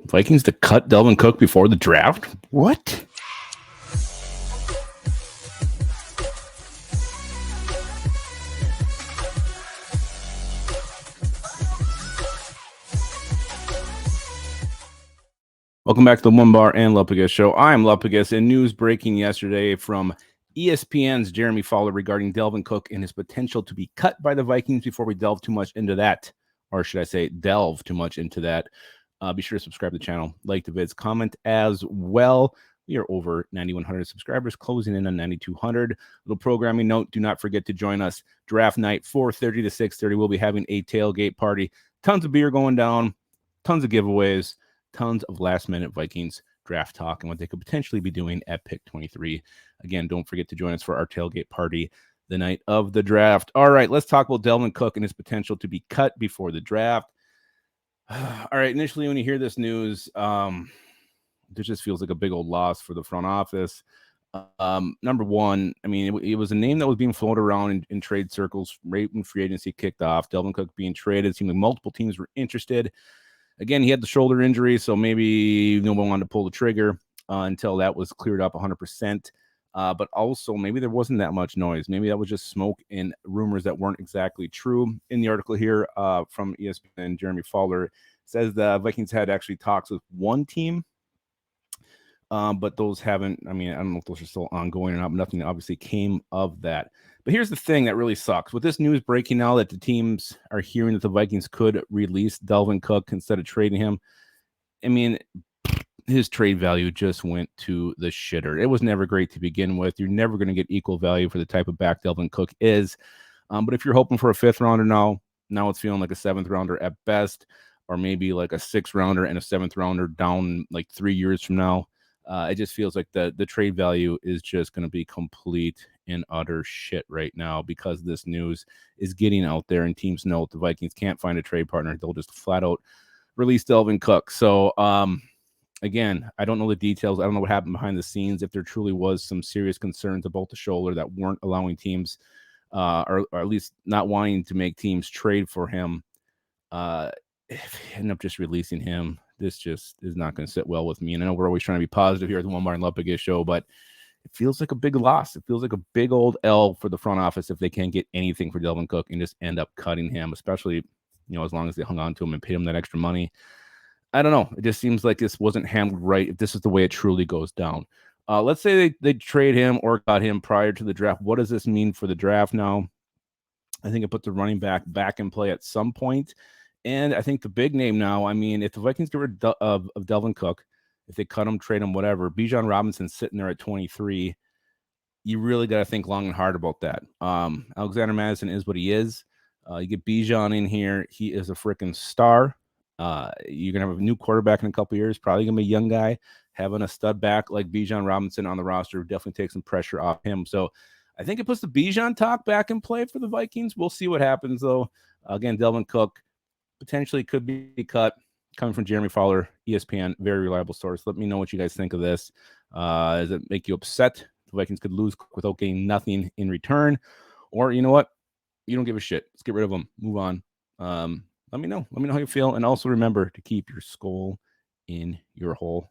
Vikings to cut Dalvin Cook before the draft? What? Welcome back to the Onebar and Lupagus show. I'm Lupagus, and news breaking yesterday from ESPN's Jeremy Fowler regarding Dalvin Cook and his potential to be cut by the Vikings. Before we delve too much into that, or should I say delve too much into that, be sure to subscribe to the channel, like the vids, comment as well. We are over 9,100 subscribers, closing in on 9,200. Little programming note, do not forget to join us draft night, 4:30 to 6:30. We'll be having a tailgate party. Tons of beer going down, tons of giveaways, tons of last-minute Vikings draft talk and what they could potentially be doing at pick 23. Again, don't forget to join us for our tailgate party the night of the draft. All right, let's talk about Dalvin Cook and his potential to be cut before the draft. All right, initially when you hear this news, this just feels like a big old loss for the front office. Number one, I mean, it was a name that was being floated around in trade circles right when free agency kicked off. Dalvin Cook being traded, it seemed like multiple teams were interested. Again, he had the shoulder injury, so maybe no one wanted to pull the trigger until that was cleared up 100%. But also, maybe there wasn't that much noise. Maybe that was just smoke and rumors that weren't exactly true. In the article here from ESPN, Jeremy Fowler says the Vikings had actually talks with one team, but those haven't. I mean, I don't know if those are still ongoing or not. But nothing obviously came of that. But here's the thing that really sucks. With this news breaking now that the teams are hearing that the Vikings could release Dalvin Cook instead of trading him, I mean, his trade value just went to the shitter. It was never great to begin with. You're never going to get equal value for the type of back Dalvin Cook is. But if you're hoping for a 5th rounder now it's feeling like a 7th rounder at best, or maybe like a 6th rounder and a 7th rounder down like 3 years from now. It just feels like the trade value is just going to be complete and utter shit right now because this news is getting out there and teams know if the Vikings can't find a trade partner, they'll just flat out release Dalvin Cook. So, again, I don't know the details. I don't know what happened behind the scenes. If there truly was some serious concerns about the shoulder that weren't allowing teams, or at least not wanting to make teams trade for him, if they end up just releasing him, this just is not going to sit well with me. And I know we're always trying to be positive here at the Onebar and Lupagus show, but it feels like a big loss. It feels like a big old L for the front office if they can't get anything for Dalvin Cook and just end up cutting him, especially, as long as they hung on to him and paid him that extra money. I don't know. It just seems like this wasn't handled right if this is the way it truly goes down. Let's say they trade him or got him prior to the draft. What does this mean for the draft now? I think it puts the running back in play at some point. And I think the big name now, I mean, if the Vikings get rid of Dalvin Cook, if they cut him, trade him, whatever, Bijan Robinson's sitting there at 23. You really got to think long and hard about that. Alexander Madison is what he is. You get Bijan in here. He is a freaking star. You're going to have a new quarterback in a couple years, probably going to be a young guy. Having a stud back like Bijan Robinson on the roster would definitely take some pressure off him. So I think it puts the Bijan talk back in play for the Vikings. We'll see what happens, though. Again, Dalvin Cook potentially could be cut. Coming from Jeremy Fowler, ESPN, very reliable source. Let me know what you guys think of this. Does it make you upset? The Vikings could lose without getting nothing in return. Or you know what? You don't give a shit. Let's get rid of them. Move on. Let me know. Let me know how you feel. And also remember to keep your skull in your hole.